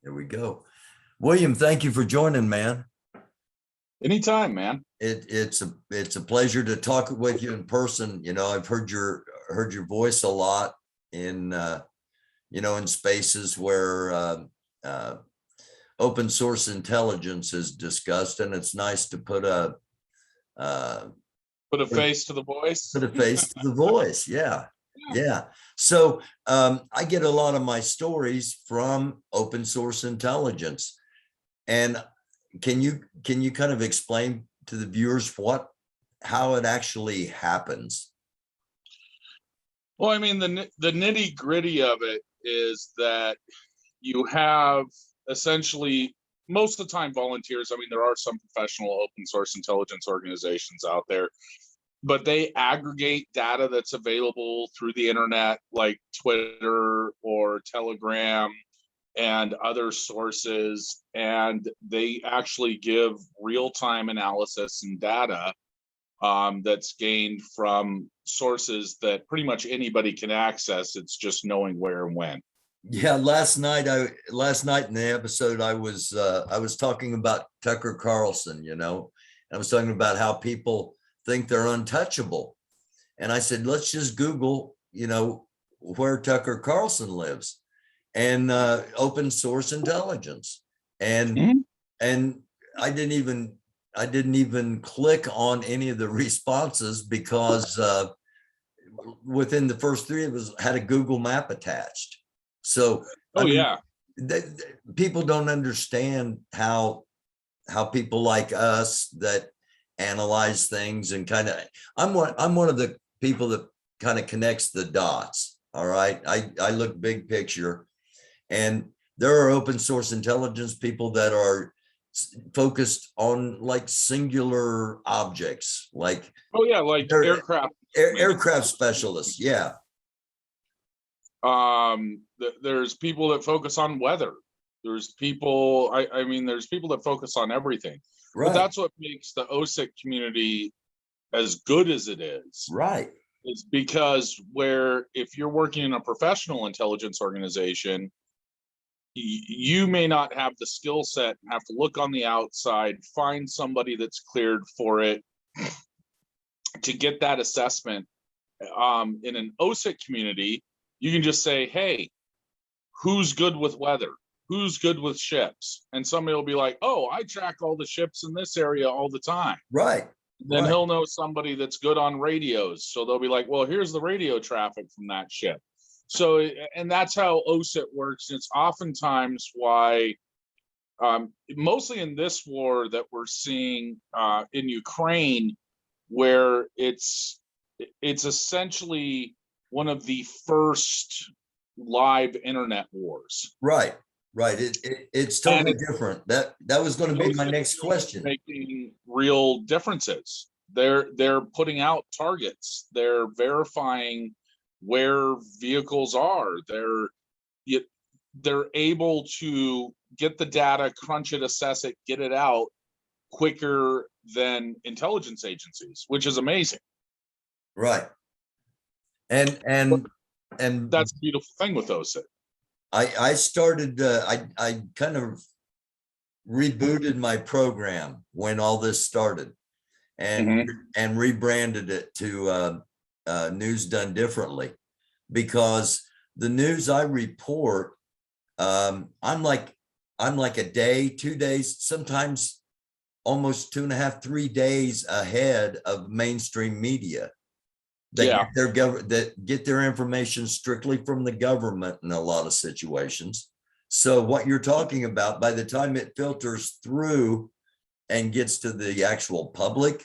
There we go. William, thank you for joining, man. Anytime, man. It's a pleasure to talk with you in person. You know, I've heard your voice a lot in in spaces where open source intelligence is discussed, and it's nice to put a face to the voice. Put a face to the voice. Yeah. Yeah. So I get a lot of my stories from open source intelligence. And can you kind of explain to the viewers how it actually happens? Well, I mean, the nitty gritty of it is that you have essentially, most of the time, volunteers. I mean, there are some professional open source intelligence organizations out there, but they aggregate data that's available through the internet, like Twitter or Telegram and other sources, and they actually give real-time analysis and data that's gained from sources that pretty much anybody can access. It's just knowing where and when. Yeah, last night in the episode, I was talking about Tucker Carlson. I was talking about how people think they're untouchable, and I said, let's just Google, where Tucker Carlson lives, and open source intelligence, and I didn't even click on any of the responses because within the first three it had a Google map attached. So people don't understand how people like us that analyze things and I'm one of the people that kind of connects the dots. All right, I look big picture, and there are open source intelligence people that are focused on like singular objects, like aircraft specialists. Yeah. There's people that focus on weather. There's people, there's people that focus on everything. Right. But that's what makes the OSINT community as good as it is. Right. It's because if you're working in a professional intelligence organization, you may not have the skill set and have to look on the outside, find somebody that's cleared for it to get that assessment. In an OSINT community, you can just say, hey, who's good with weather? Who's good with ships? And somebody will be like, oh, I track all the ships in this area all the time. Right. Then he'll know somebody that's good on radios. So they'll be like, well, here's the radio traffic from that ship. So, and that's how OSINT works. And it's oftentimes why, mostly in this war that we're seeing in Ukraine, where it's essentially one of the first live internet wars. Right. It's totally different. That was going to be my next question. Making real differences. They're putting out targets. They're verifying where vehicles are. They're able to get the data, crunch it, assess it, get it out quicker than intelligence agencies, which is amazing. Right. And that's the beautiful thing with OSINT. I started, I kind of rebooted my program when all this started, and rebranded it to News Done Differently, because the news I report, I'm like a day, 2 days, sometimes almost 2.5, 3 days ahead of mainstream media. That get their information strictly from the government in a lot of situations. So what you're talking about, by the time it filters through and gets to the actual public,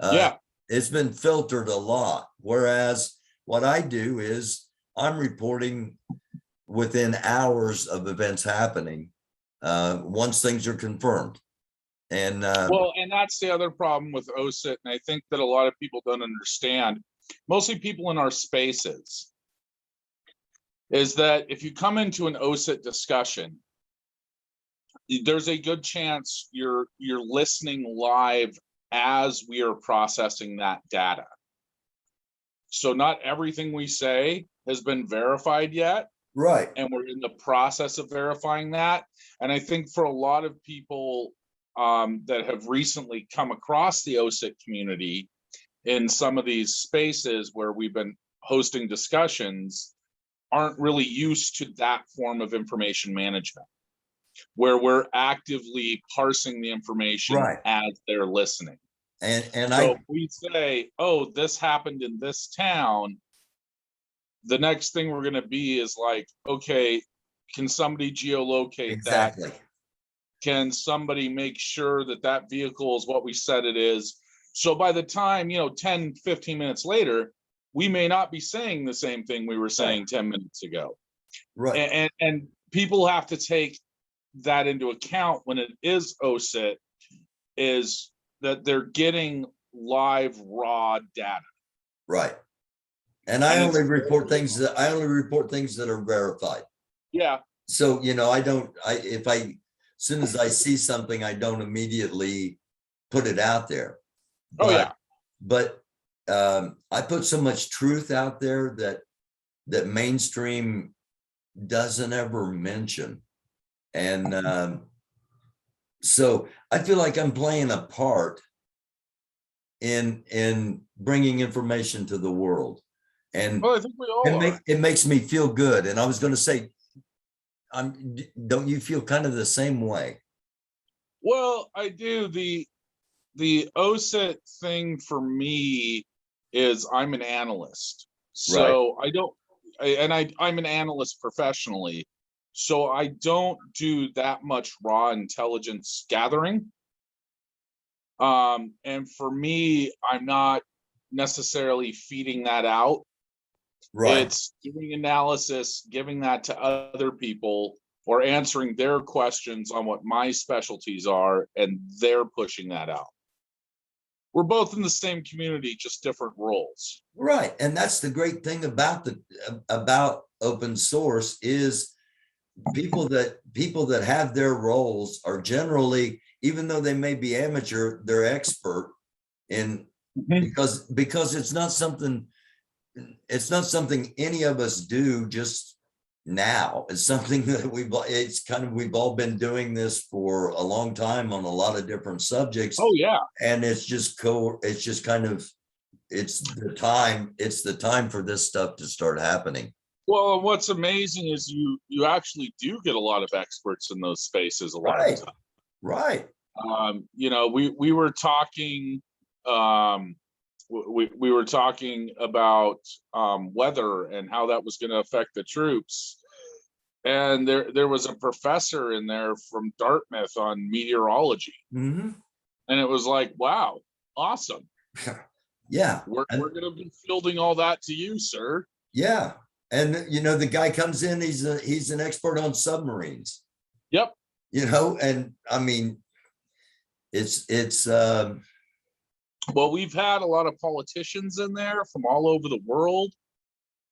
it's been filtered a lot. Whereas what I do is I'm reporting within hours of events happening, once things are confirmed. And and that's the other problem with OSINT, and I think that a lot of people don't understand, mostly people in our spaces, is that if you come into an OSINT discussion, there's a good chance you're listening live as we are processing that data. So not everything we say has been verified yet, Right. and we're in the process of verifying that. And I think for a lot of people that have recently come across the OSIT community in some of these spaces where we've been hosting discussions, aren't really used to that form of information management, where we're actively parsing the information Right. as they're listening. And So if we say, oh, this happened in this town, the next thing we're going to be is like, okay, can somebody geolocate exactly. that? Can somebody make sure that that vehicle is what we said it is? So by the time, 10, 15 minutes later, we may not be saying the same thing we were saying 10 minutes ago. Right. And people have to take that into account when it is OSIT, is that they're getting live raw data. Right. And I only report things that are verified. Yeah. So, as soon as I see something, I don't immediately put it out there. But I put so much truth out there that mainstream doesn't ever mention. And so I feel like I'm playing a part in bringing information to the world. And well, I think we all are. It makes me feel good. And I was going to say, don't you feel kind of the same way? Well, I do. The OSIT thing for me is I'm an analyst. So I'm an analyst professionally. So I don't do that much raw intelligence gathering. And for me, I'm not necessarily feeding that out. Right. It's doing analysis, giving that to other people, or answering their questions on what my specialties are, and they're pushing that out. We're both in the same community, just different roles. Right. And that's the great thing about open source is people that have their roles are generally, even though they may be amateur, they're expert in because it's not something any of us do just now. It's something that we've all been doing this for a long time on a lot of different subjects. Oh yeah. And it's the time for this stuff to start happening. Well, what's amazing is you actually do get a lot of experts in those spaces a lot of the time. Right. We were talking we were talking about weather and how that was going to affect the troops. And there was a professor in there from Dartmouth on meteorology. Mm-hmm. And it was like, wow, awesome. Yeah. We're going to be fielding all that to you, sir. Yeah. And the guy comes in, he's an expert on submarines. Yep. And I mean, it's well, we've had a lot of politicians in there from all over the world.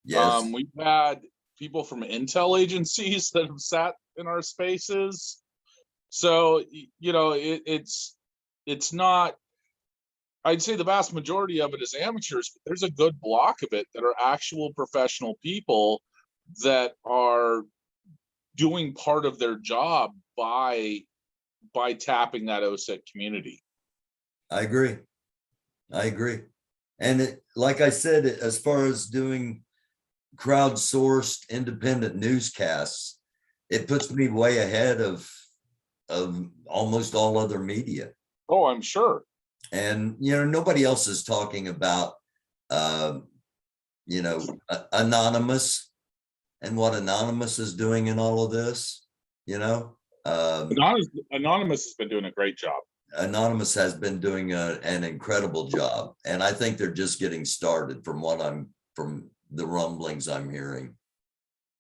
Yes. We've had people from intel agencies that have sat in our spaces. So, it's not, I'd say the vast majority of it is amateurs, but there's a good block of it that are actual professional people that are doing part of their job by tapping that OSIT community. I agree. And like I said, as far as doing crowdsourced independent newscasts, it puts me way ahead of almost all other media. Oh, I'm sure. And nobody else is talking about Anonymous and what Anonymous is doing in all of this. Anonymous has been doing a great job. Anonymous has been doing an incredible job, and I think they're just getting started from the rumblings I'm hearing.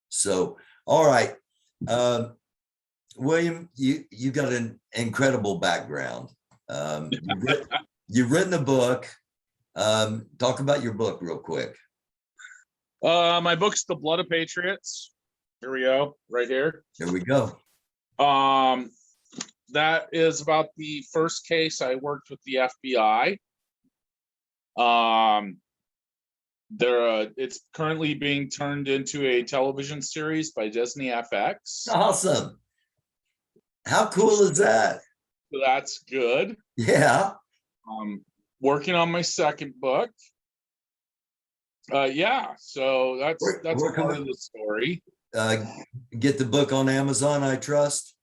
So, all right, William, you got an incredible background. You've written a book. Talk about your book real quick. My book's The Blood of Patriots. Here we go, right here. Here we go. That is about the first case I worked with the FBI. It's currently being turned into a television series by Disney FX. Awesome. How cool is that? So that's good. Yeah. Working on my second book. Yeah, so that's Where can part of the story. Get the book on Amazon, I trust?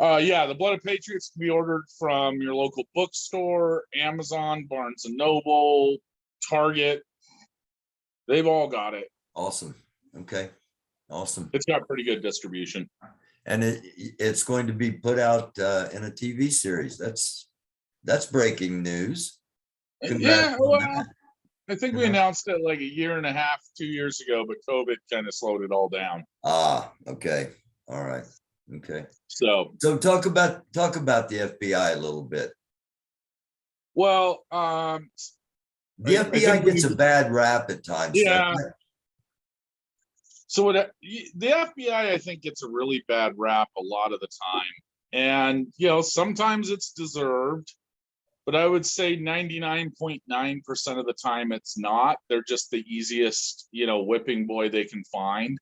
Yeah, The Blood of Patriots can be ordered from your local bookstore, Amazon, Barnes and Noble, Target. They've all got it. Awesome. Okay. Awesome. It's got pretty good distribution. And it's going to be put out in a TV series. That's breaking news. Yeah, well, I think we announced it like a year and a half, 2 years ago, but COVID kind of slowed it all down. Ah, okay. All right. Okay. So talk about the FBI a little bit. Well, the FBI gets a bad rap at times. Yeah. So the FBI, I think, gets a really bad rap a lot of the time. And, sometimes it's deserved, but I would say 99.9% of the time it's not. They're just the easiest, whipping boy they can find.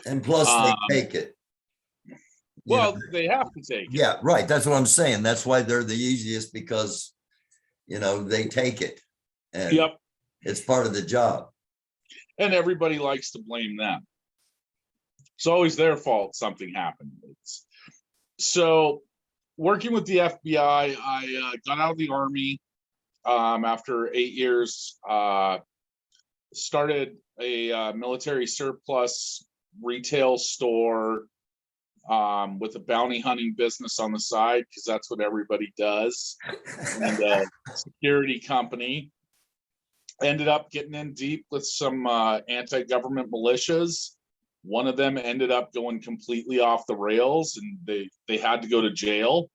And plus they take it. They have to take it. Yeah, right. That's what I'm saying. That's why they're the easiest, because, they take it. And yep. It's part of the job. And everybody likes to blame them. It's always their fault something happened. So working with the FBI, I got out of the Army after 8 years, started a military surplus retail store with a bounty hunting business on the side, because that's what everybody does, and a security company. Ended up getting in deep with some anti-government militias. One of them ended up going completely off the rails, and they had to go to jail.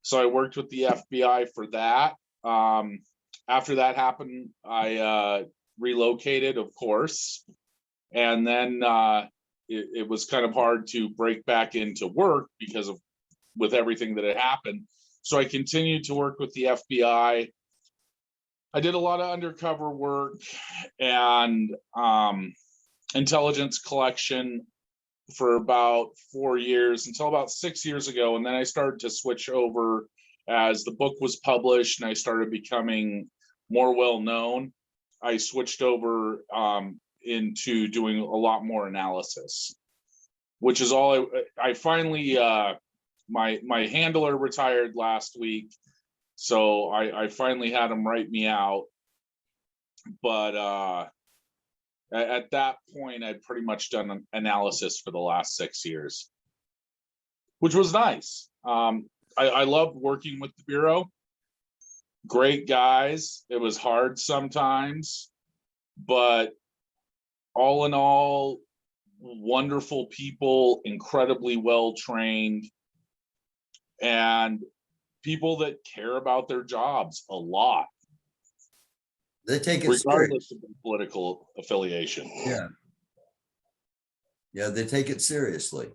So I worked with the FBI for that. After that happened, I relocated, of course, and then it was kind of hard to break back into work with everything that had happened. So I continued to work with the FBI. I did a lot of undercover work and intelligence collection for about 4 years, until about 6 years ago. And then I started to switch over as the book was published and I started becoming more well-known. I switched over into doing a lot more analysis, which is all I finally, my handler retired last week. So I finally had him write me out. But at that point, I'd pretty much done an analysis for the last 6 years, which was nice. I loved working with the Bureau. Great guys. It was hard sometimes, but all in all, wonderful people, incredibly well trained, and people that care about their jobs a lot. They take it regardless serious. of their political affiliation. Yeah. Yeah, they take it seriously.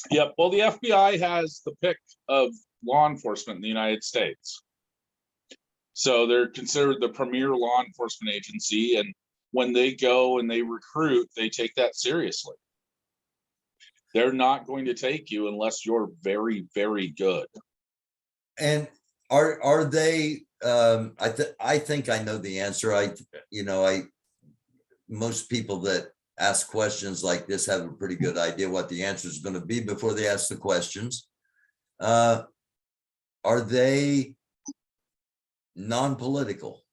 Yep. Well, the FBI has the pick of law enforcement in the United States. So they're considered the premier law enforcement agency. And when they go and they recruit, they take that seriously. They're not going to take you unless you're very, very good. And are they, I think I know the answer. Most people that ask questions like this have a pretty good idea what the answer is going to be before they ask the questions. Are they non-political?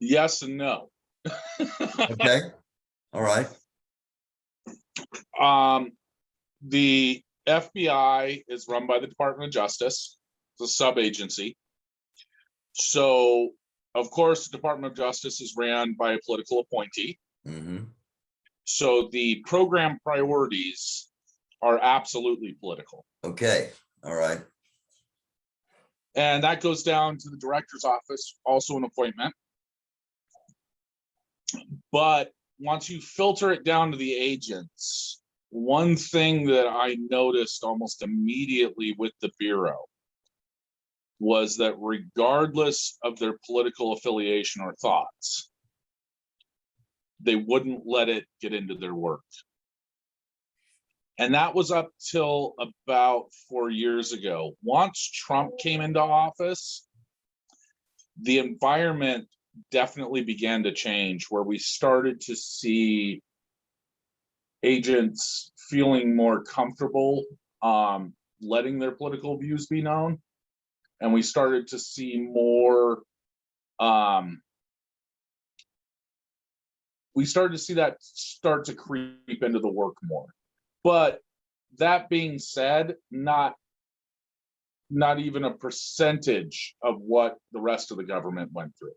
Yes and no. Okay. All right. The FBI is run by the Department of Justice. It's a sub-agency. So, of course, the Department of Justice is ran by a political appointee. Mm-hmm. So the program priorities are absolutely political. Okay. All right. And that goes down to the director's office, also an appointment. But once you filter it down to the agents, one thing that I noticed almost immediately with the Bureau was that regardless of their political affiliation or thoughts, they wouldn't let it get into their work. And that was up till about 4 years ago. Once Trump came into office, the environment definitely began to change, where we started to see agents feeling more comfortable letting their political views be known. And we started to see more, we started to see that start to creep into the work more. But that being said, not even a percentage of what the rest of the government went through.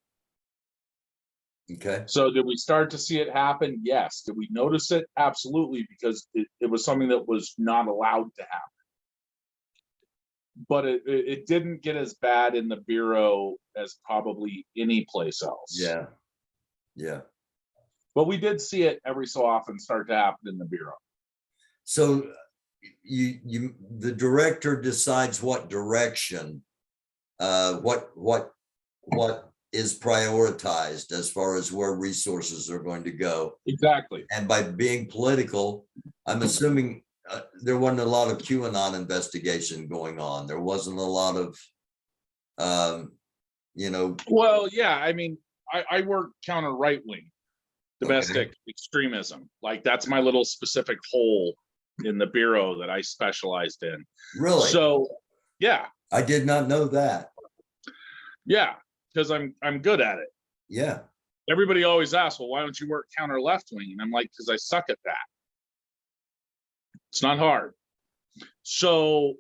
Okay. So did we start to see it happen? Yes. Did we notice it? Absolutely, because it was something that was not allowed to happen. But it didn't get as bad in the Bureau as probably any place else. Yeah. Yeah. But we did see it every so often start to happen in the Bureau. So the director decides what direction, what is prioritized as far as where resources are going to go. Exactly. And by being political, I'm assuming there wasn't a lot of QAnon investigation going on. There wasn't a lot of, Well, yeah, I mean, I work counter right wing, domestic extremism. Like, that's my little specific hole in the Bureau that I specialized in. Really? So, yeah. I did not know that. Yeah, because I'm good at it. Yeah. Everybody always asks, well, why don't you work counter left wing? And I'm like, because I suck at that. It's not hard. So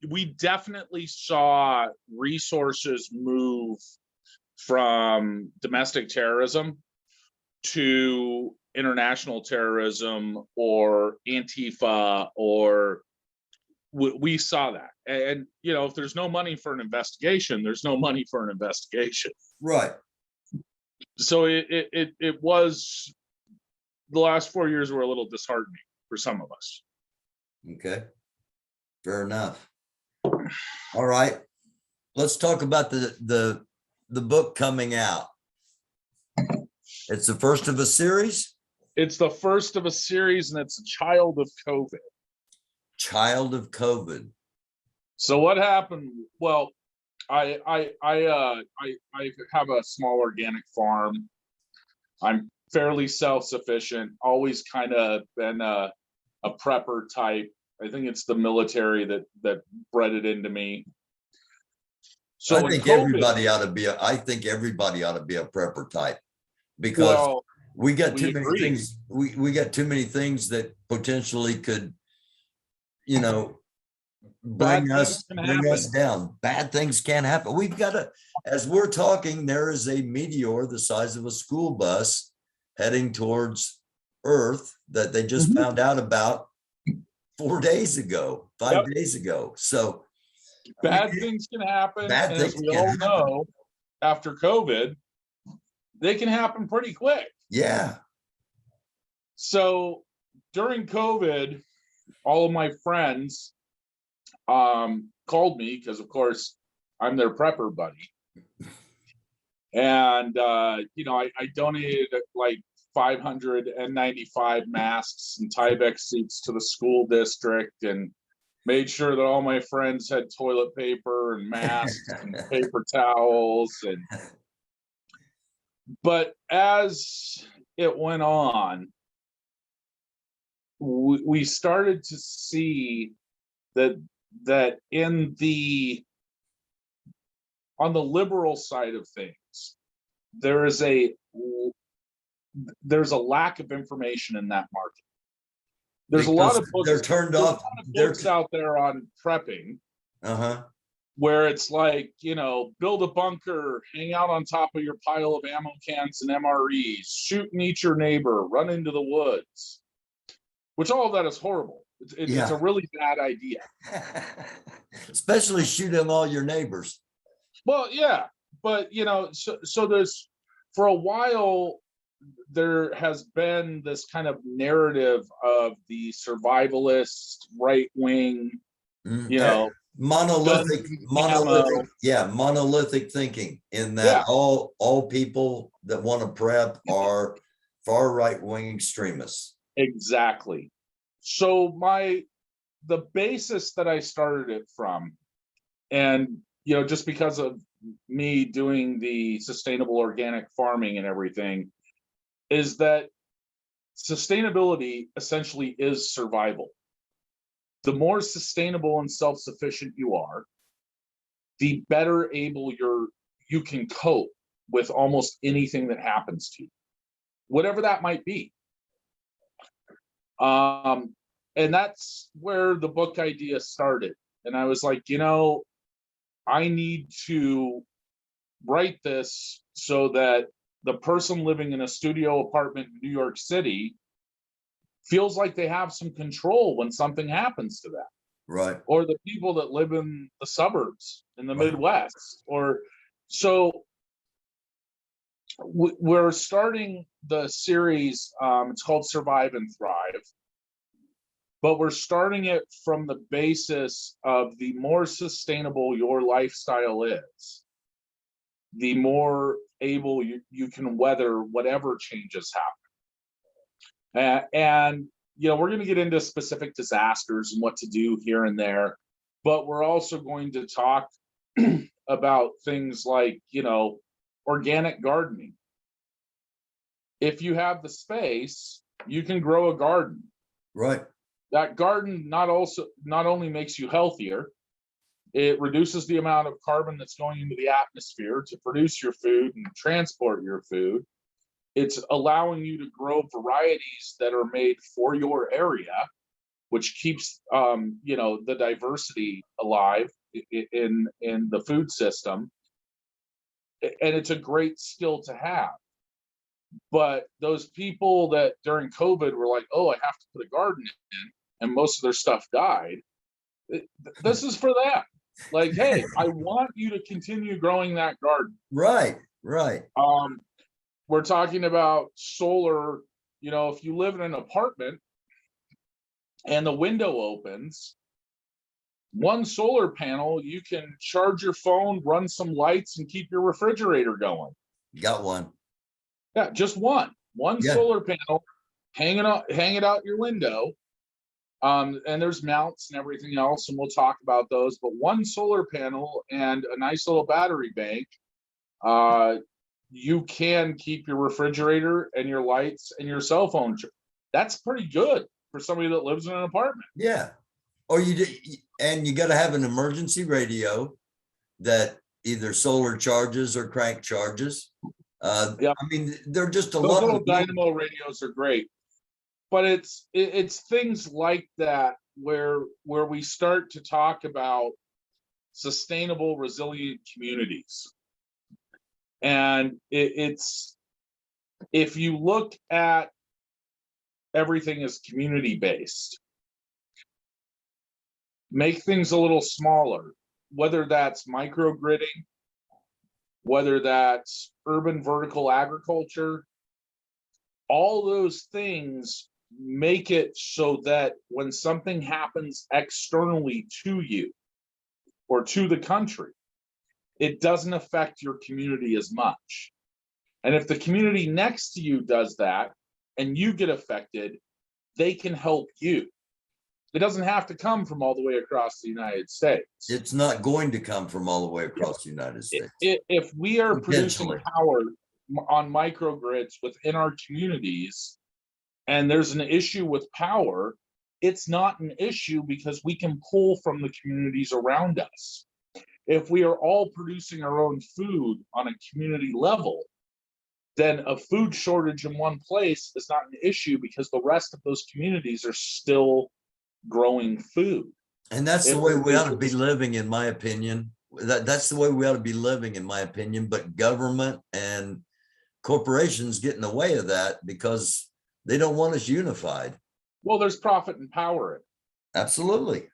we definitely saw resources move from domestic terrorism to international terrorism or Antifa, or we saw that. And, if there's no money for an investigation, there's no money for an investigation. Right. So it was, the last 4 years were a little disheartening for some of us. Okay. Fair enough. All right. Let's talk about the book coming out. It's the first of a series? It's the first of a series, and it's a child of COVID. Child of COVID. So what happened? Well, I have a small organic farm. I'm fairly self-sufficient, always kind of been a prepper type. I think it's the military that bred it into me. So I think everybody ought to be a prepper type, because we got too many things. We got too many things that potentially could, bring us down. Bad things can happen. We've got to, as we're talking, there is a meteor the size of a school bus heading towards Earth that they just found out about 5 days ago. So bad things can happen. And as we all know, after COVID, they can happen pretty quick. Yeah. So during COVID, all of my friends called me, because of course I'm their prepper buddy. And I donated like 595 masks and Tyvek seats to the school district, and made sure that all my friends had toilet paper and masks and paper towels. But as it went on, we started to see that on the liberal side of things, there's a lack of information in that market. There's a lot of books. They're turned off. Books out there on prepping, where it's like, build a bunker, hang out on top of your pile of ammo cans and MREs, shoot and eat your neighbor, run into the woods. Which all of that is horrible. It's a really bad idea. Especially shooting all your neighbors. Well, yeah, but so there's, for a while, there has been this kind of narrative of the survivalist right wing, monolithic, ammo. yeah, monolithic thinking in that Yeah. all people that want to prep are far right-wing extremists. Exactly. So the basis that I started it from, and just because of me doing the sustainable organic farming and everything, is that sustainability essentially is survival. The more sustainable and self-sufficient you are, the better able you can cope with almost anything that happens to you, whatever that might be. And that's where the book idea started. And I was like, I need to write this so that the person living in a studio apartment in New York City feels like they have some control when something happens to them. Right. Or the people that live in the suburbs in the Right. Midwest. So we're starting the series. It's called Survive and Thrive. But we're starting it from the basis of the more sustainable your lifestyle is, the more able you can weather whatever changes happen. And we're going to get into specific disasters and what to do here and there, but we're also going to talk about things like, organic gardening. If you have the space, you can grow a garden. Right. That garden not only makes you healthier, it reduces the amount of carbon that's going into the atmosphere to produce your food and transport your food. It's allowing you to grow varieties that are made for your area, which keeps the diversity alive in the food system. And it's a great skill to have. But those people that during COVID were like, oh, I have to put a garden in, and most of their stuff died, this is for them. Like, hey, I want you to continue growing that garden. Right. We're talking about solar. If you live in an apartment and the window opens, one solar panel, you can charge your phone, run some lights, and keep your refrigerator going. Got one. Yeah, just one solar panel, hang it out your window. And there's mounts and everything else, and we'll talk about those. But one solar panel and a nice little battery bank, you can keep your refrigerator and your lights and your cell phone. That's pretty good for somebody that lives in an apartment. Yeah. Or and you got to have an emergency radio that either solar charges or crank charges. Yeah. I mean, they're just Those lot little of dynamo radios are great. But it's things like that where we start to talk about sustainable, resilient communities. And it's, if you look at everything as community-based, make things a little smaller, whether that's microgridding, whether that's urban vertical agriculture, all those things make it so that when something happens externally to you or to the country, it doesn't affect your community as much. And if the community next to you does that and you get affected, they can help you. It doesn't have to come from all the way across the United States. It's not going to come from all the way across the United States. If we are producing power on microgrids within our communities, and there's an issue with power, it's not an issue because we can pull from the communities around us. If we are all producing our own food on a community level, then a food shortage in one place is not an issue because the rest of those communities are still growing food. And that's the way we ought to be living, in my opinion. That's the way we ought to be living, in my opinion. But government and corporations get in the way of that because they don't want us unified. Well, there's profit and power in it. Absolutely.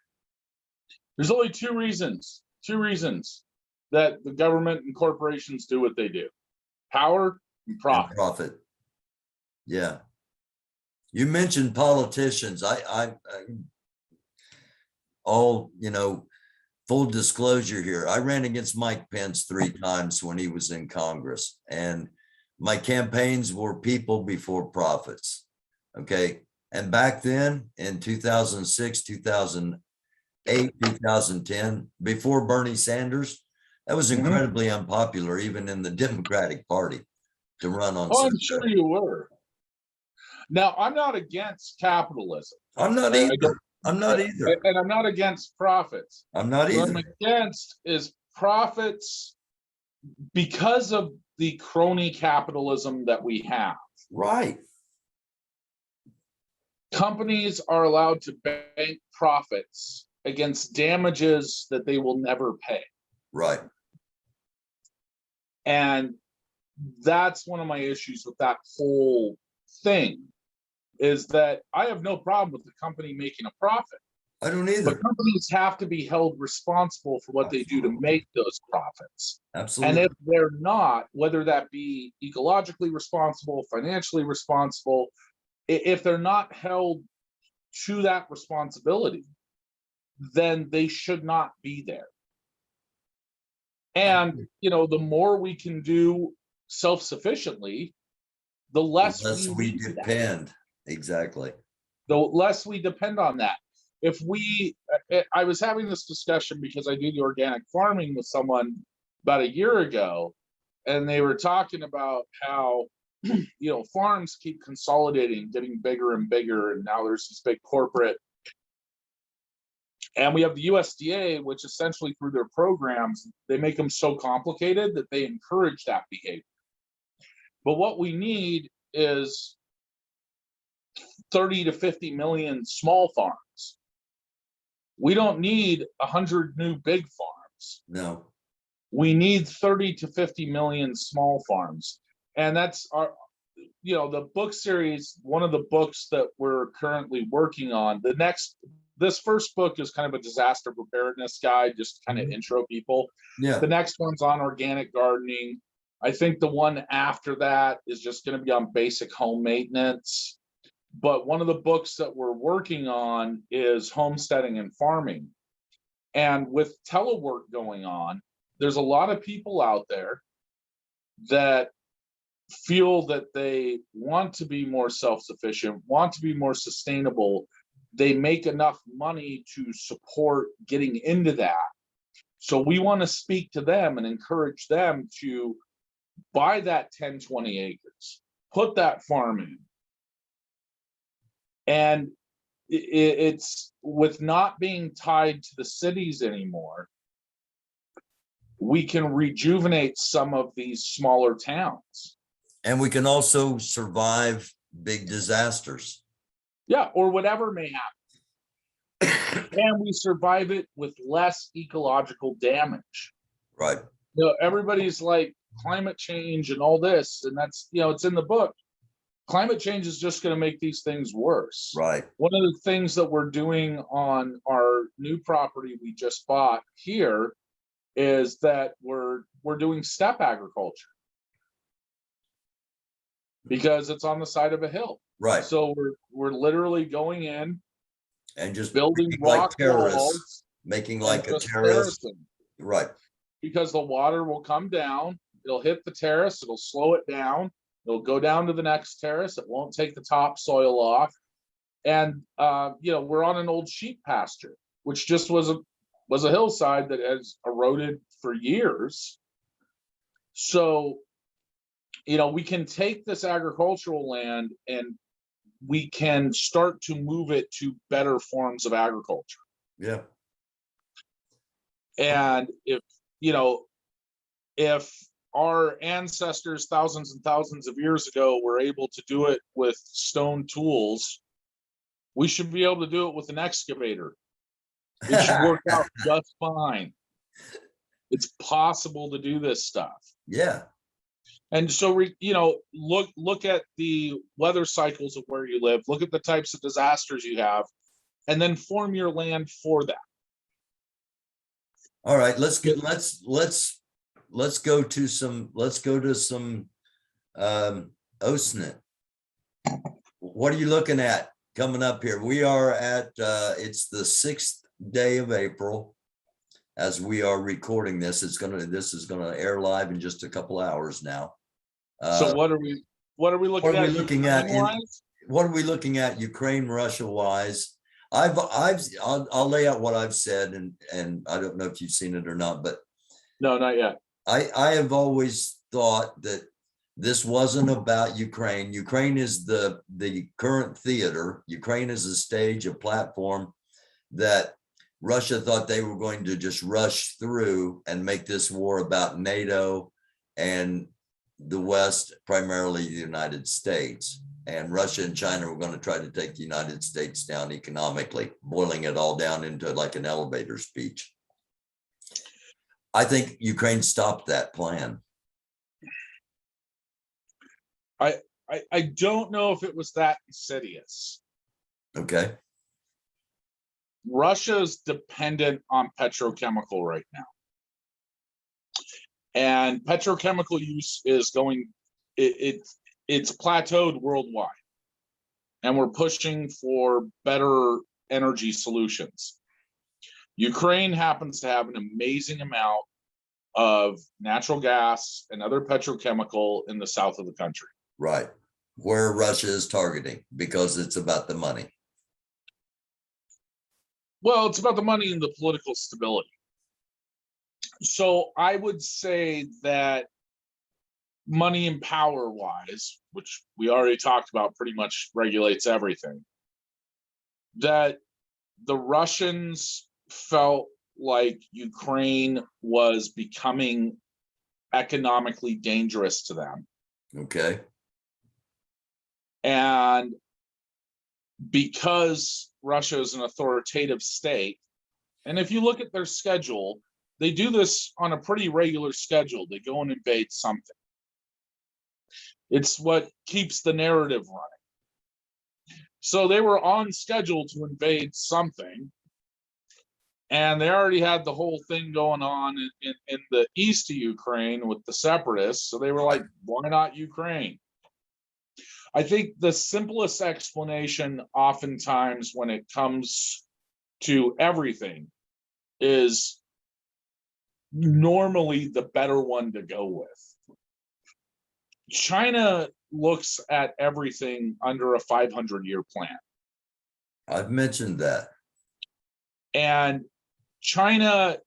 There's only two reasons that the government and corporations do what they do: power and profit. And profit. Yeah. You mentioned politicians. I all, full disclosure here, I ran against Mike Pence 3 times when he was in Congress, and my campaigns were people before profits. Okay. And back then in 2006, 2008, 2010, before Bernie Sanders, that was incredibly unpopular, even in the Democratic Party, to run on. Oh, I'm sure you were. Now, I'm not against capitalism. I'm not either. I'm not either. And I'm not against profits. I'm not What I'm either. against is profits because of the crony capitalism that we have. Right. Companies are allowed to bank profits against damages that they will never pay. Right. And that's one of my issues with that whole thing, is that I have no problem with the company making a profit. I don't either. But companies have to be held responsible for what they do to make those profits. Absolutely. And if they're not, whether that be ecologically responsible, financially responsible, if they're not held to that responsibility, then they should not be there. And, the more we can do self-sufficiently, the less we depend. Exactly. The less we depend on that. I was having this discussion because I do the organic farming with someone about a year ago, and they were talking about how, farms keep consolidating, getting bigger and bigger, and now there's this big corporate. And we have the USDA, which essentially through their programs, they make them so complicated that they encourage that behavior. But what we need is 30 to 50 million small farms. We don't need 100 new big farms. No. We need 30 to 50 million small farms. And that's our, the book series, one of the books that we're currently working on. This first book is kind of a disaster preparedness guide, just to kind of intro people. Yeah. The next one's on organic gardening. I think the one after that is just going to be on basic home maintenance. But one of the books that we're working on is homesteading and farming. And with telework going on, there's a lot of people out there that feel that they want to be more self-sufficient, want to be more sustainable. They make enough money to support getting into that. So we want to speak to them and encourage them to buy that 10, 20 acres, put that farm in. And it's with not being tied to the cities anymore, we can rejuvenate some of these smaller towns. And we can also survive big disasters. Yeah, or whatever may happen. And we survive it with less ecological damage. Right. Everybody's like climate change and all this, and that's, it's in the book. Climate change is just going to make these things worse. Right. One of the things that we're doing on our new property we just bought here is that we're doing step agriculture because it's on the side of a hill. Right. So we're literally going in and just building rock walls, making like a terrace. Right. Because the water will come down, it'll hit the terrace, it'll slow it down. It'll go down to the next terrace. It won't take the topsoil off. And, we're on an old sheep pasture, which just was a hillside that has eroded for years. So, we can take this agricultural land and we can start to move it to better forms of agriculture. Yeah. And if our ancestors thousands and thousands of years ago were able to do it with stone tools, we should be able to do it with an excavator. It should work out just fine. It's possible to do this stuff. Yeah. And so, look at the weather cycles of where you live, look at the types of disasters you have, and then form your land for that. All right, let's go to some OSNIT. What are you looking at coming up here? We are at it's the 6th day of April. as we are recording this. This is gonna air live in just a couple hours now. So what are we looking at? What are we looking at Ukraine, Russia wise? I'll lay out what I've said, and I don't know if you've seen it or not, but no, not yet. I have always thought that this wasn't about Ukraine. Ukraine is the current theater. Ukraine is a stage, a platform that Russia thought they were going to just rush through and make this war about NATO and the West, primarily the United States. And Russia and China were going to try to take the United States down economically, boiling it all down into like an elevator speech. I think Ukraine stopped that plan. I don't know if it was that insidious. Okay. Russia's dependent on petrochemical right now. And petrochemical use is going, it's plateaued worldwide. And we're pushing for better energy solutions. Ukraine happens to have an amazing amount of natural gas and other petrochemical in the south of the country. Right. Where Russia is targeting, because it's about the money. Well, it's about the money and the political stability. So I would say that money and power wise, which we already talked about, pretty much regulates everything, that the Russians felt like Ukraine was becoming economically dangerous to them. Okay. And because Russia is an authoritative state, and if you look at their schedule, they do this on a pretty regular schedule. They go and invade something. It's what keeps the narrative running. So they were on schedule to invade something, and they already had the whole thing going on in the east of Ukraine with the separatists. So they were like, why not Ukraine? I think the simplest explanation oftentimes when it comes to everything is normally the better one to go with. China looks at everything under a 500-year plan. I've mentioned that. And China,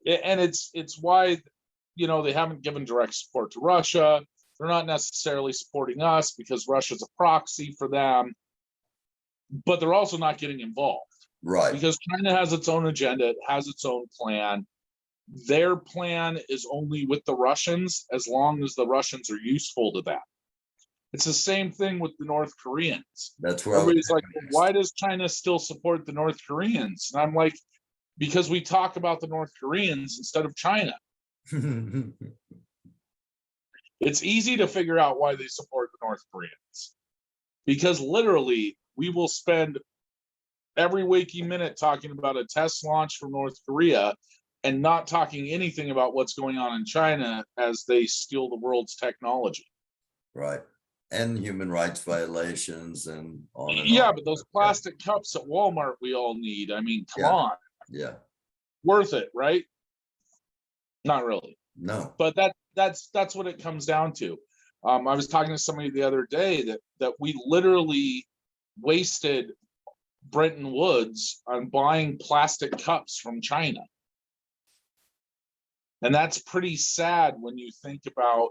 and it's why, they haven't given direct support to Russia. They're not necessarily supporting us because Russia's a proxy for them, but they're also not getting involved. Right. Because China has its own agenda, it has its own plan. Their plan is only with the Russians as long as the Russians are useful to them. It's the same thing with the North Koreans. That's where everybody's like, why does China still support the North Koreans? And I'm like, because we talk about the North Koreans instead of China. It's easy to figure out why they support the North Koreans. Because literally, we will spend every waking minute talking about a test launch from North Korea and not talking anything about what's going on in China as they steal the world's technology. Right. And human rights violations and on and yeah, on. But those plastic cups at Walmart we all need. I mean, come on. Yeah. Worth it, right? Not really. No. But that's what it comes down to. I was talking to somebody the other day that we literally wasted Bretton Woods on buying plastic cups from China. And that's pretty sad when you think about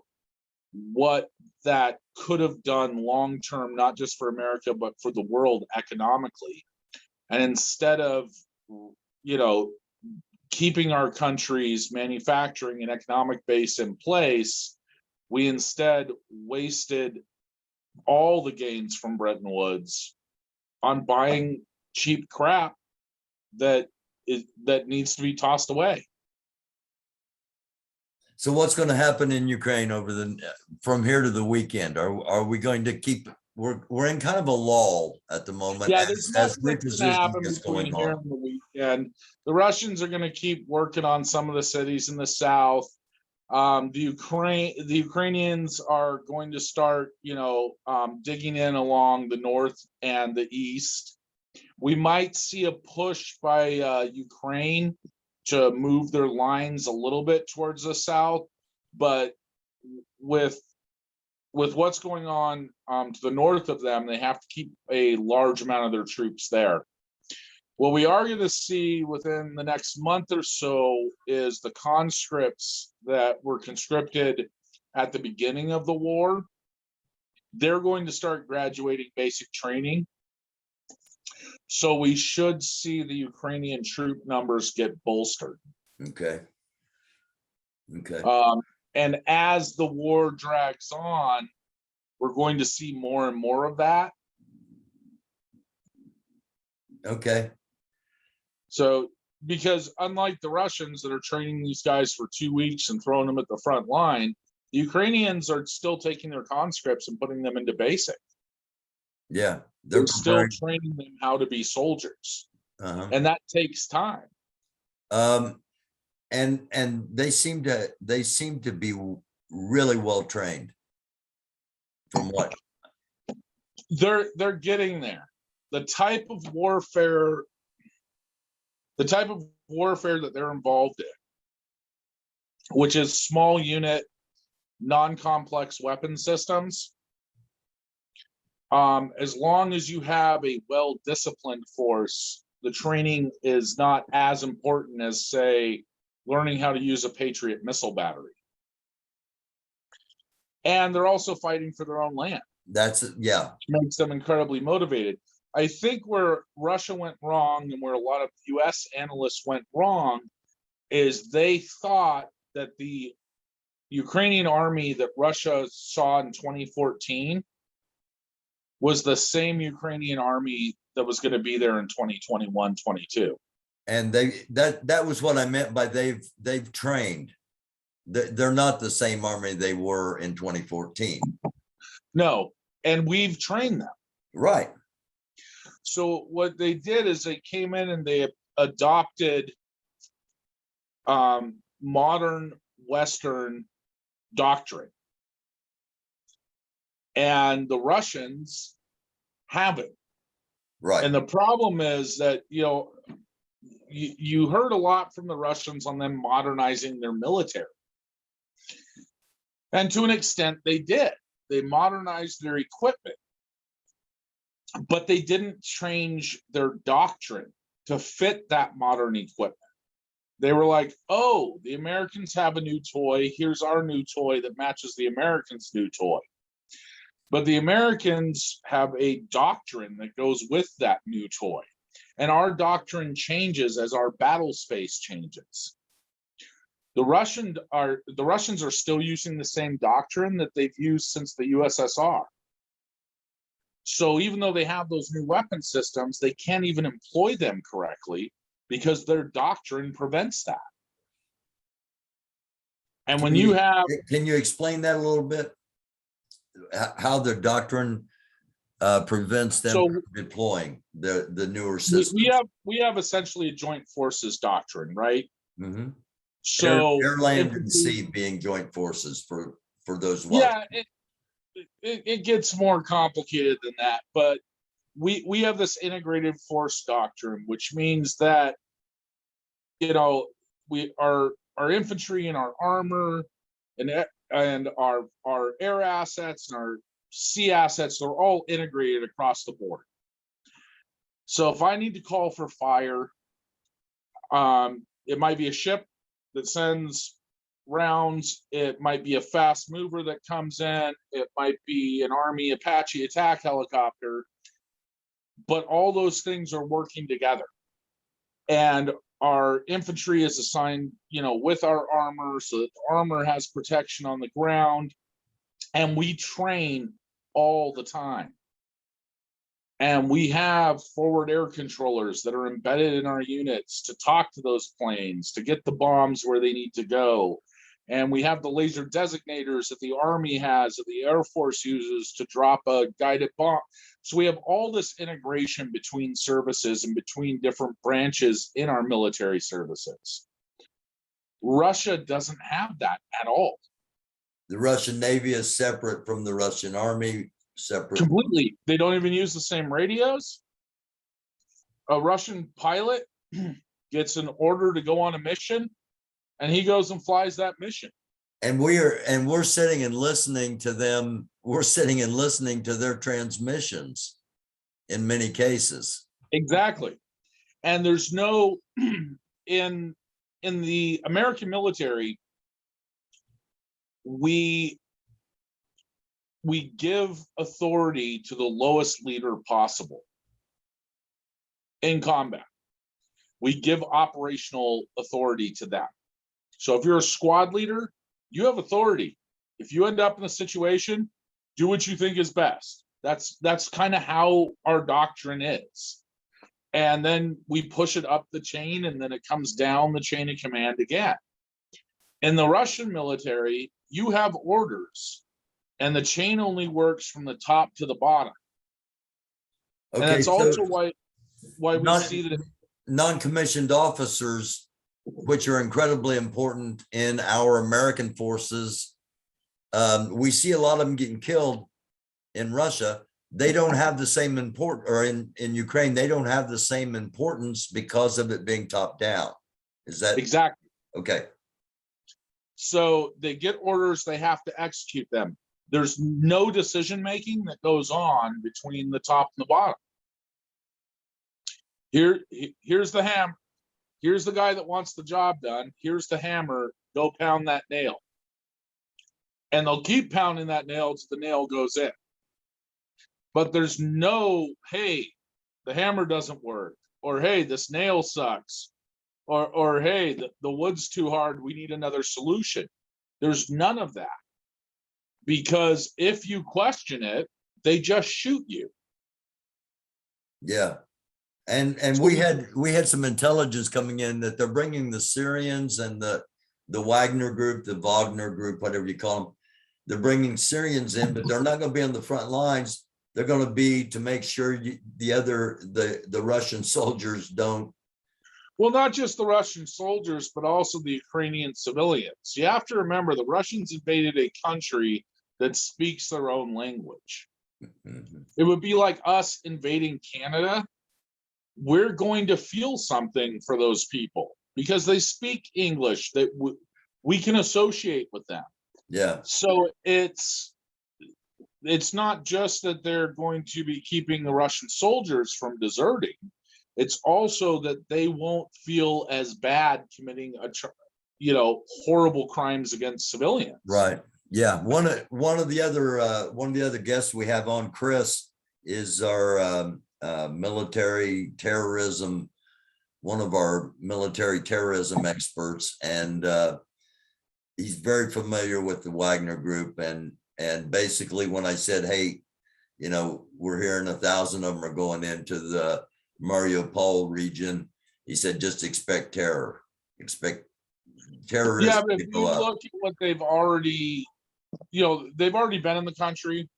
what that could have done long term, not just for America, but for the world economically. And instead of, keeping our country's manufacturing and economic base in place, we instead wasted all the gains from Bretton Woods on buying cheap crap that needs to be tossed away. So what's going to happen in Ukraine from here to the weekend? Are we going to keep? We're in kind of a lull at the moment. Yeah, there's nothing that's going to happen between here and the weekend. The Russians are going to keep working on some of the cities in the south. The Ukrainians are going to start, digging in along the north and the east. We might see a push by Ukraine to move their lines a little bit towards the south, but with what's going on to the north of them, they have to keep a large amount of their troops there. What we are going to see within the next month or so is the conscripts that were conscripted at the beginning of the war. They're going to start graduating basic training. So we should see the Ukrainian troop numbers get bolstered. Okay. Okay. And as the war drags on, we're going to see more and more of that. Okay. So, because unlike the Russians that are training these guys for 2 weeks and throwing them at the front line, the Ukrainians are still taking their conscripts and putting them into basic. Yeah. They're still training them how to be soldiers. And that takes time. And they seem to be really well trained from what they're getting there. The type of warfare that they're involved in, which is small unit, non-complex weapon systems, as long as you have a well-disciplined force, the training is not as important as, say, learning how to use a Patriot missile battery. And they're also fighting for their own land. That's, yeah. Which makes them incredibly motivated. I think where Russia went wrong and where a lot of US analysts went wrong is they thought that the Ukrainian army that Russia saw in 2014 was the same Ukrainian army that was going to be there in 2021, 22. And that was what I meant by they've trained. They're not the same army they were in 2014. No, and we've trained them. Right. So what they did is they came in and they adopted modern Western doctrine. And the Russians haven't. Right. And the problem is that, you heard a lot from the Russians on them modernizing their military. And to an extent, they did. They modernized their equipment. But they didn't change their doctrine to fit that modern equipment. They were like, oh, the Americans have a new toy. Here's our new toy that matches the Americans' new toy. But the Americans have a doctrine that goes with that new toy. And our doctrine changes as our battle space changes. The Russians are still using the same doctrine that they've used since the USSR. So even though they have those new weapon systems, they can't even employ them correctly because their doctrine prevents that. And when you have... Can you explain that a little bit? How their doctrine prevents them from deploying the newer system? We have essentially a joint forces doctrine, right? Mm-hmm. So air, land, and sea being joint forces for those watching. Yeah, it gets more complicated than that, but we have this integrated force doctrine, which means that our infantry and our armor and our air assets and our sea assets, they're all integrated across the board. So if I need to call for fire, it might be a ship that sends rounds, it might be a fast mover that comes in, it might be an Army Apache attack helicopter, but all those things are working together. And our infantry is assigned, with our armor, so that the armor has protection on the ground, and we train all the time. And we have forward air controllers that are embedded in our units to talk to those planes, to get the bombs where they need to go. And we have the laser designators that the Army has, that the Air Force uses to drop a guided bomb. So we have all this integration between services and between different branches in our military services. Russia doesn't have that at all. The Russian Navy is separate from the Russian Army, separate. Completely. They don't even use the same radios. A Russian pilot gets an order to go on a mission, and he goes and flies that mission. And we're sitting and listening to them. We're sitting and listening to their transmissions in many cases. Exactly. And there's no in the American military, we give authority to the lowest leader possible in combat. We give operational authority to them. So if you're a squad leader, you have authority. If you end up in a situation, do what you think is best. That's kind of how our doctrine is. And then we push it up the chain, and then it comes down the chain of command again. In the Russian military, you have orders, and the chain only works from the top to the bottom. Okay, and that's so also why we see that non-commissioned officers, which are incredibly important in our American forces, we see a lot of them getting killed in Russia. They don't have the same importance, or in Ukraine, they don't have the same importance because of it being top down. Is that exactly? okay? So they get orders, they have to execute them. There's no decision making that goes on between the top and the bottom. Here's the hammer. Here's the guy that wants the job done. Here's the hammer. Go pound that nail. And they'll keep pounding that nail until the nail goes in. But there's no, hey, the hammer doesn't work, or hey, this nail sucks, or hey, the wood's too hard, we need another solution. There's none of that. Because if you question it, they just shoot you. Yeah. And we had some intelligence coming in that they're bringing the Syrians and the Wagner group, the Wagner group, whatever you call them. They're bringing Syrians in, but they're not going to be on the front lines. They're going to be to make sure the Russian soldiers don't. Well, not just the Russian soldiers, but also the Ukrainian civilians. You have to remember the Russians invaded a country that speaks their own language. Mm-hmm. It would be like us invading Canada. We're going to feel something for those people because they speak English, that we can associate with them. Yeah. So it's not just that they're going to be keeping the Russian soldiers from deserting. It's also that they won't feel as bad committing horrible crimes against civilians. Right. Yeah. One of the other guests we have on, Chris, is our military terrorism, one of our military terrorism experts, and he's very familiar with the Wagner group. And basically, when I said, hey, we're hearing 1,000 of them are going into the Mariupol region, he said, just expect terror, expect terrorists. Yeah, but if you look at what they've already been in the country,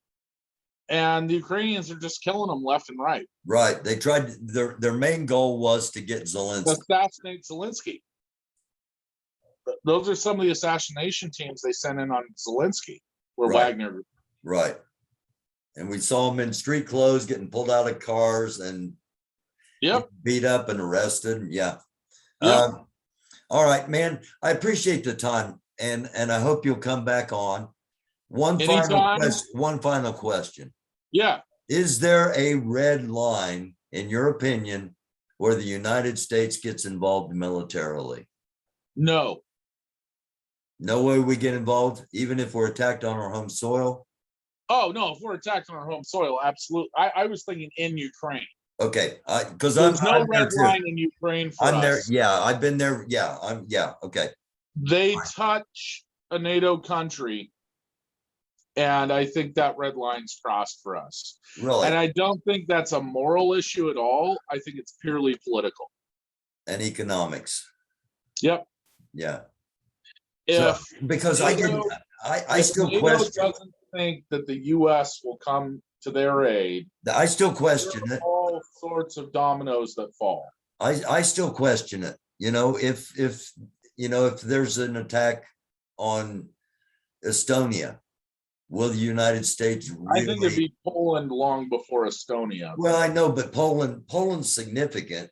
and the Ukrainians are just killing them left and right. Right. They tried, their main goal was to get Zelensky. Assassinate Zelensky. Those are some of the assassination teams they sent in on Zelensky, were Right. Wagner. Right. And we saw them in street clothes getting pulled out of cars and beat up and arrested. Yeah. Yep. All right, man. I appreciate the time, and I hope you'll come back on. One final question. Yeah. Is there a red line, in your opinion, where the United States gets involved militarily? No. No way we get involved, even if we're attacked on our home soil? Oh, no. If we're attacked on our home soil, absolutely. I was thinking in Ukraine. Okay, because there's no I'm red line in Ukraine for us. There. Yeah, I've been there. Yeah, okay. They touch a NATO country, and I think that red line's crossed for us. Really? And I don't think that's a moral issue at all. I think it's purely political. And economics. Yep. Yeah. Because I still NATO question. Doesn't think that the U.S. will come to their aid. I still question it. All sorts of dominoes that fall. I still question it. If there's an attack on Estonia, will the United States really? I think it'd be Poland long before Estonia. Well, I know, but Poland's significant.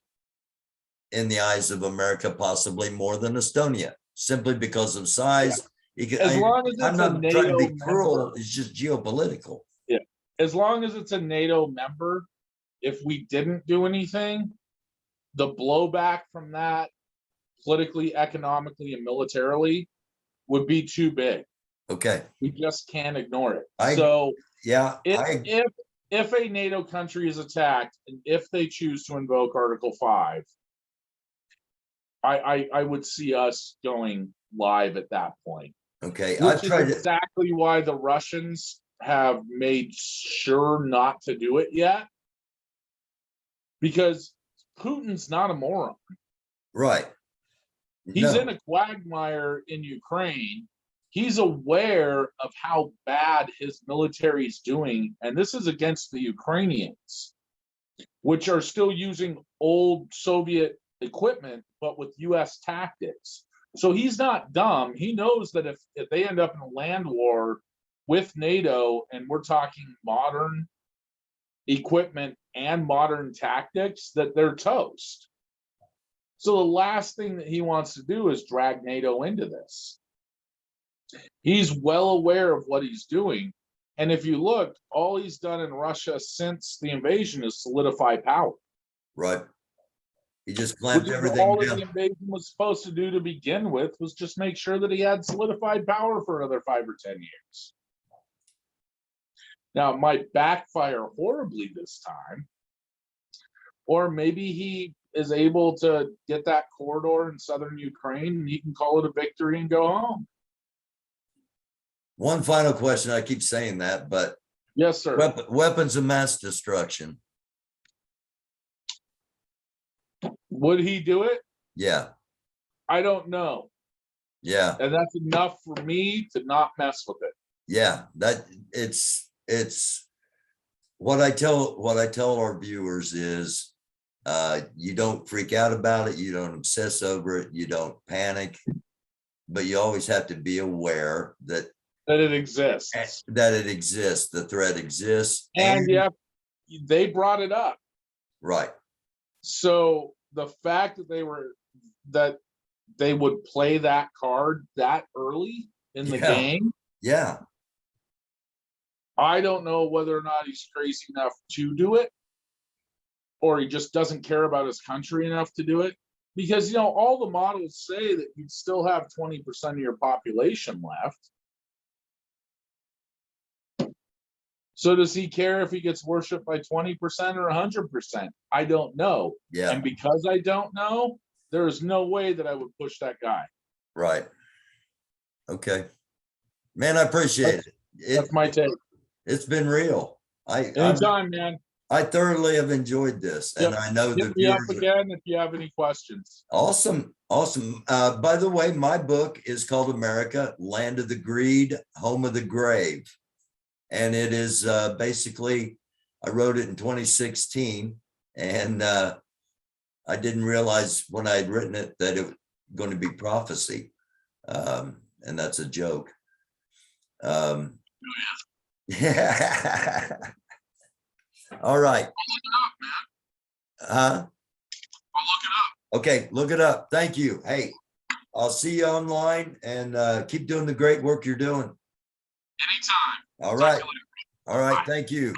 in the eyes of America, possibly more than Estonia, simply because of size. As long as I'm it's a not trying to NATO be cruel. member. It's just geopolitical. Yeah. As long as it's a NATO member, if we didn't do anything, the blowback from that politically, economically, and militarily would be too big. Okay. We just can't ignore it. Yeah. If a NATO country is attacked and if they choose to invoke Article 5, I would see us going live at that point. Okay. Which is exactly why the Russians have made sure not to do it yet. Because Putin's not a moron. Right. He's in a quagmire in Ukraine. He's aware of how bad his military is doing. And this is against the Ukrainians, which are still using old Soviet equipment, but with US tactics. So he's not dumb. He knows that if they end up in a land war with NATO, and we're talking modern equipment and modern tactics, that they're toast. So the last thing that he wants to do is drag NATO into this. He's well aware of what he's doing. And if you look, all he's done in Russia since the invasion is solidify power. Right. He just clamped everything all down. the invasion was supposed to do to begin with was just make sure that he had solidified power for another 5 or 10 years. Now, it might backfire horribly this time, or maybe he is able to get that corridor in southern Ukraine and he can call it a victory and go home. One final question. I keep saying that, but yes, sir. Weapons of mass destruction. Would he do it? Yeah. I don't know. Yeah. And that's enough for me to not mess with it. Yeah, that it's what I tell our viewers is you don't freak out about it, you don't obsess over it, you don't panic, but you always have to be aware that it exists. The threat exists. And yeah, they brought it up. Right. So the fact that they would play that card that early in the game. Yeah. I don't know whether or not he's crazy enough to do it, or he just doesn't care about his country enough to do it. Because, all the models say that you'd still have 20% of your population left. So does he care if he gets worshipped by 20% or 100%? I don't know. Yeah. And because I don't know, there is no way that I would push that guy. Right. Okay. Man, I appreciate it. That's my take. It's been real. Anytime, man. I thoroughly have enjoyed this, and I know Hit me up again if you have any questions. Awesome. By the way, my book is called America, Land of the Greed, Home of the Grave. And it is basically, I wrote it in 2016, and I didn't realize when I had written it that it was going to be prophecy. And that's a joke. Yeah. All right. I'll look it up, man. Huh? I'll look it up. Okay, look it up. Thank you. Hey, I'll see you online, and keep doing the great work you're doing. Anytime. All right. Talk to you later. All right. Bye. Thank you.